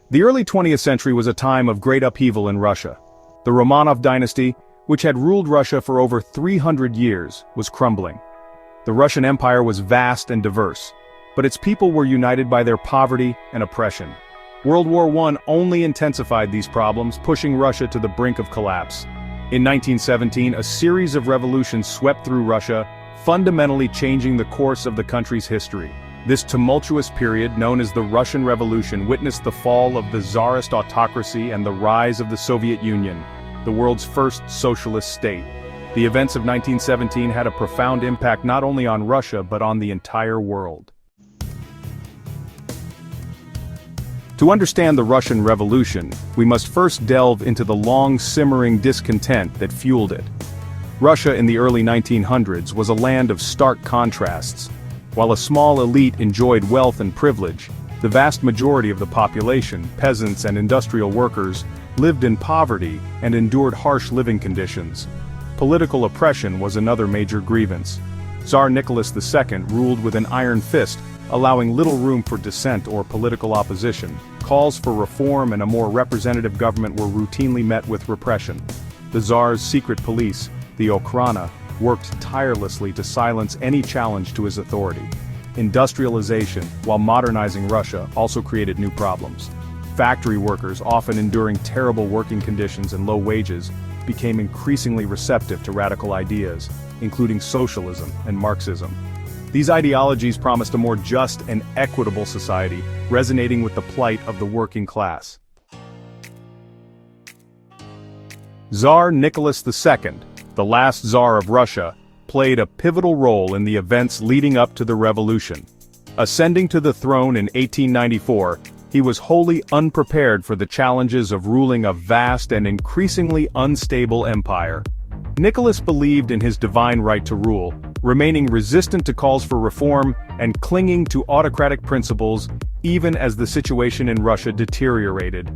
The early 20th century was a time of great upheaval in Russia. The Romanov dynasty, which had ruled Russia for over 300 years, was crumbling. The Russian Empire was vast and diverse, but its people were united by their poverty and oppression. World War I only intensified these problems, pushing Russia to the brink of collapse. In 1917, a series of revolutions swept through Russia, fundamentally changing the course of the country's history. This tumultuous period, known as the Russian Revolution, witnessed the fall of the Tsarist autocracy and the rise of the Soviet Union, the world's first socialist state. The events of 1917 had a profound impact not only on Russia but on the entire world. To understand the Russian Revolution, we must first delve into the long-simmering discontent that fueled it. Russia in the early 1900s was a land of stark contrasts. While a small elite enjoyed wealth and privilege, the vast majority of the population, peasants and industrial workers, lived in poverty and endured harsh living conditions. Political oppression was another major grievance. Tsar Nicholas II ruled with an iron fist, allowing little room for dissent or political opposition. Calls for reform and a more representative government were routinely met with repression. The Tsar's secret police, the Okhrana, worked tirelessly to silence any challenge to his authority. Industrialization, while modernizing Russia, also created new problems. Factory workers, often enduring terrible working conditions and low wages, became increasingly receptive to radical ideas, including socialism and Marxism. These ideologies promised a more just and equitable society, resonating with the plight of the working class. Tsar Nicholas II, the last Tsar of Russia, played a pivotal role in the events leading up to the revolution. Ascending to the throne in 1894, he was wholly unprepared for the challenges of ruling a vast and increasingly unstable empire. Nicholas believed in his divine right to rule, remaining resistant to calls for reform and clinging to autocratic principles even as the situation in Russia deteriorated.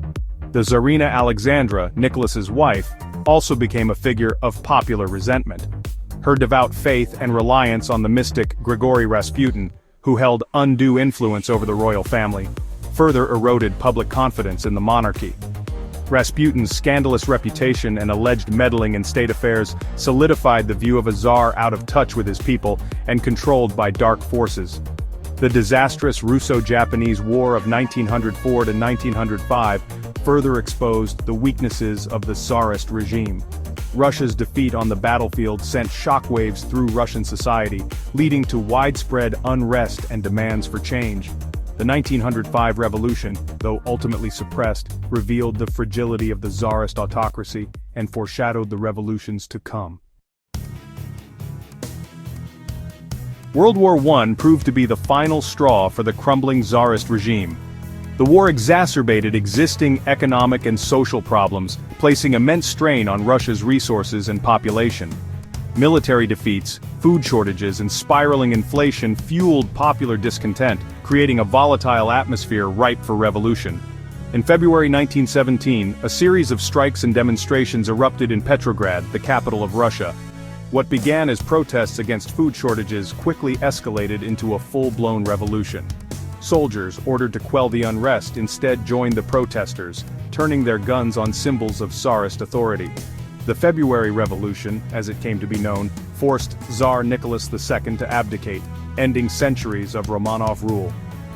The Tsarina Alexandra, Nicholas's wife, also became a figure of popular resentment. Her devout faith and reliance on the mystic Grigory Rasputin, who held undue influence over the royal family, further eroded public confidence in the monarchy. Rasputin's scandalous reputation and alleged meddling in state affairs solidified the view of a czar out of touch with his people and controlled by dark forces. The disastrous Russo-Japanese War of 1904 to 1905 further exposed the weaknesses of the Tsarist regime. Russia's defeat on the battlefield sent shockwaves through Russian society, leading to widespread unrest and demands for change. The 1905 revolution, though ultimately suppressed, revealed the fragility of the Tsarist autocracy and foreshadowed the revolutions to come. World War I proved to be the final straw for the crumbling Tsarist regime. The war exacerbated existing economic and social problems, placing immense strain on Russia's resources and population. Military defeats, food shortages, and spiraling inflation fueled popular discontent, creating a volatile atmosphere ripe for revolution. In February 1917, a series of strikes and demonstrations erupted in Petrograd, the capital of Russia. What began as protests against food shortages quickly escalated into a full-blown revolution. Soldiers, ordered to quell the unrest, instead joined the protesters, turning their guns on symbols of Tsarist authority. The February Revolution, as it came to be known, forced Tsar Nicholas II to abdicate, ending centuries of Romanov rule.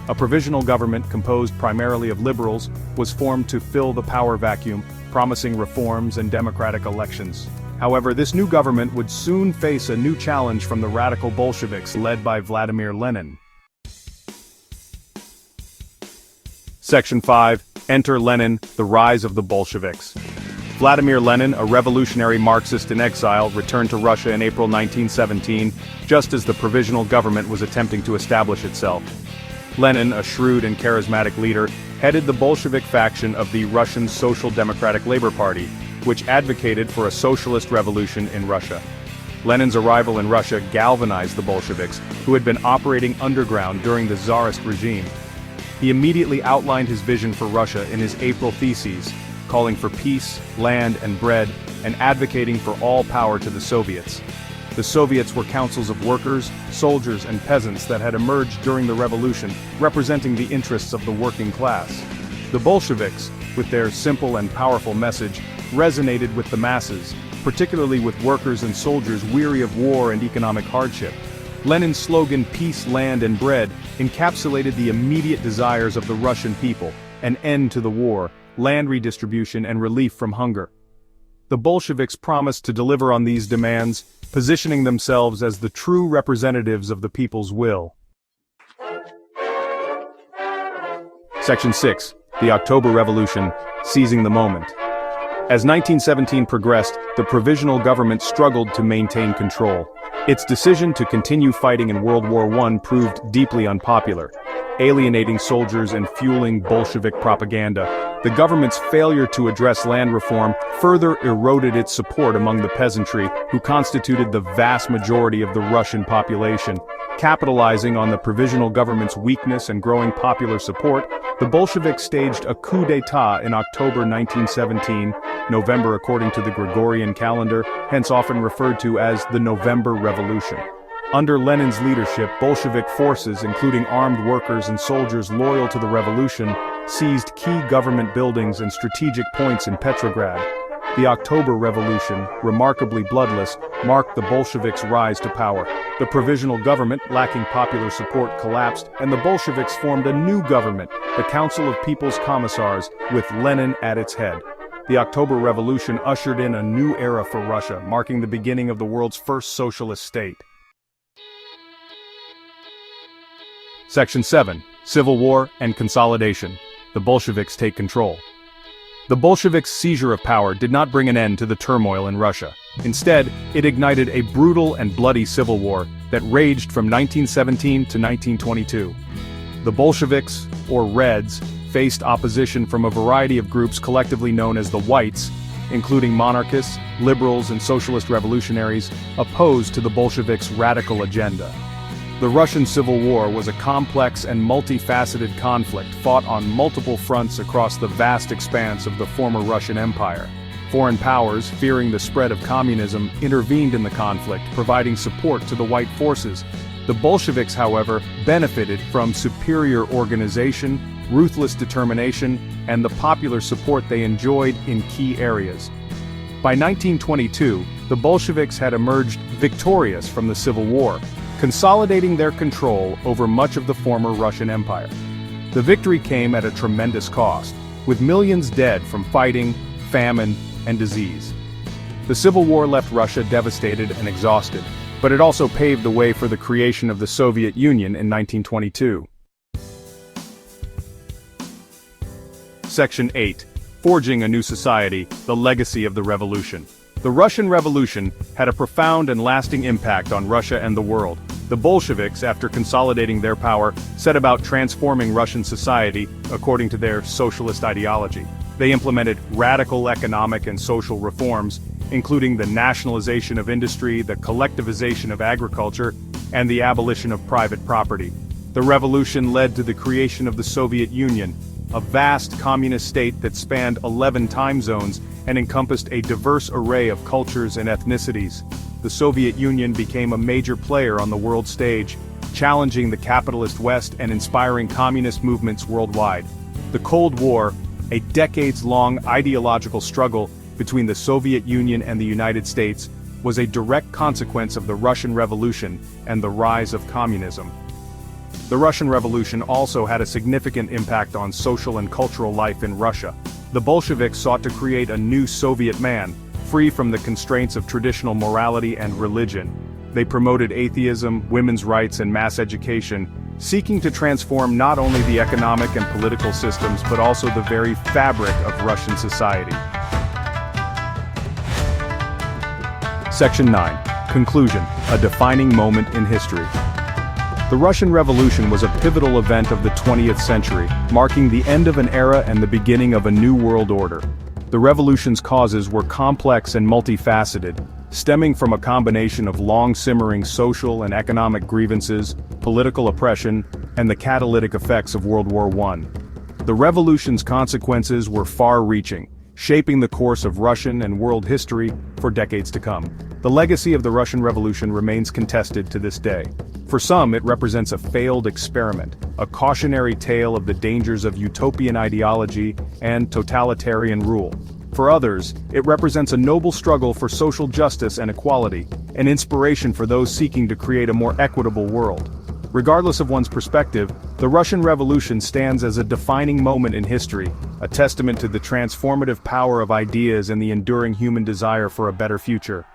A provisional government composed primarily of liberals was formed to fill the power vacuum, promising reforms and democratic elections. However, this new government would soon face a new challenge from the radical Bolsheviks led by Vladimir Lenin. Section 5. Enter Lenin, the Rise of the Bolsheviks. Vladimir Lenin, a revolutionary Marxist in exile, returned to Russia in April 1917, just as the Provisional Government was attempting to establish itself. Lenin, a shrewd and charismatic leader, headed the Bolshevik faction of the Russian Social Democratic Labor Party, which advocated for a socialist revolution in Russia. Lenin's arrival in Russia galvanized the Bolsheviks, who had been operating underground during the Tsarist regime. He immediately outlined his vision for Russia in his April Theses, calling for peace, land, and bread, and advocating for all power to the Soviets. The Soviets were councils of workers, soldiers, and peasants that had emerged during the revolution, representing the interests of the working class. The Bolsheviks, with their simple and powerful message, resonated with the masses, particularly with workers and soldiers weary of war and economic hardship. Lenin's slogan "Peace, Land and Bread" encapsulated the immediate desires of the Russian people: an end to the war, land redistribution and relief from hunger. The Bolsheviks promised to deliver on these demands, positioning themselves as the true representatives of the people's will. Section 6. The October Revolution, seizing the moment. As 1917 progressed, the Provisional Government struggled to maintain control. Its decision to continue fighting in World War I proved deeply unpopular, alienating soldiers and fueling Bolshevik propaganda. The government's failure to address land reform further eroded its support among the peasantry, who constituted the vast majority of the Russian population. Capitalizing on the Provisional Government's weakness and growing popular support, the Bolsheviks staged a coup d'état in October 1917, November according to the Gregorian calendar, hence often referred to as the November Revolution. Under Lenin's leadership, Bolshevik forces, including armed workers and soldiers loyal to the revolution, seized key government buildings and strategic points in Petrograd. The October Revolution, remarkably bloodless, marked the Bolsheviks' rise to power. The Provisional Government, lacking popular support, collapsed, and the Bolsheviks formed a new government, the Council of People's Commissars, with Lenin at its head. The October Revolution ushered in a new era for Russia, marking the beginning of the world's first socialist state. Section 7. Civil War and Consolidation. The Bolsheviks take control. The Bolsheviks' seizure of power did not bring an end to the turmoil in Russia. Instead, it ignited a brutal and bloody civil war that raged from 1917 to 1922. The Bolsheviks, or Reds, faced opposition from a variety of groups collectively known as the Whites, including monarchists, liberals, and socialist revolutionaries, opposed to the Bolsheviks' radical agenda. The Russian Civil War was a complex and multifaceted conflict fought on multiple fronts across the vast expanse of the former Russian Empire. Foreign powers, fearing the spread of communism, intervened in the conflict, providing support to the white forces. The Bolsheviks, however, benefited from superior organization, ruthless determination, and the popular support they enjoyed in key areas. By 1922, the Bolsheviks had emerged victorious from the Civil War, consolidating their control over much of the former Russian Empire. The victory came at a tremendous cost, with millions dead from fighting, famine, and disease. The Civil War left Russia devastated and exhausted, but it also paved the way for the creation of the Soviet Union in 1922. Section 8. Forging a New Society, the Legacy of the Revolution. The Russian Revolution had a profound and lasting impact on Russia and the world. The Bolsheviks, after consolidating their power, set about transforming Russian society according to their socialist ideology. They implemented radical economic and social reforms, including the nationalization of industry, the collectivization of agriculture, and the abolition of private property. The revolution led to the creation of the Soviet Union, a vast communist state that spanned 11 time zones and encompassed a diverse array of cultures and ethnicities. The Soviet Union became a major player on the world stage, challenging the capitalist West and inspiring communist movements worldwide. The Cold War, a decades-long ideological struggle between the Soviet Union and the United States, was a direct consequence of the Russian Revolution and the rise of communism. The Russian Revolution also had a significant impact on social and cultural life in Russia. The Bolsheviks sought to create a new Soviet man, free from the constraints of traditional morality and religion. They promoted atheism, women's rights, and mass education, seeking to transform not only the economic and political systems but also the very fabric of Russian society. Section 9. Conclusion, a defining moment in history. The Russian Revolution was a pivotal event of the 20th century, marking the end of an era and the beginning of a new world order. The revolution's causes were complex and multifaceted, stemming from a combination of long-simmering social and economic grievances, political oppression, and the catalytic effects of World War I. The revolution's consequences were far-reaching, shaping the course of Russian and world history for decades to come. The legacy of the Russian Revolution remains contested to this day. For some, it represents a failed experiment, a cautionary tale of the dangers of utopian ideology and totalitarian rule. For others, it represents a noble struggle for social justice and equality, an inspiration for those seeking to create a more equitable world. Regardless of one's perspective, the Russian Revolution stands as a defining moment in history, a testament to the transformative power of ideas and the enduring human desire for a better future.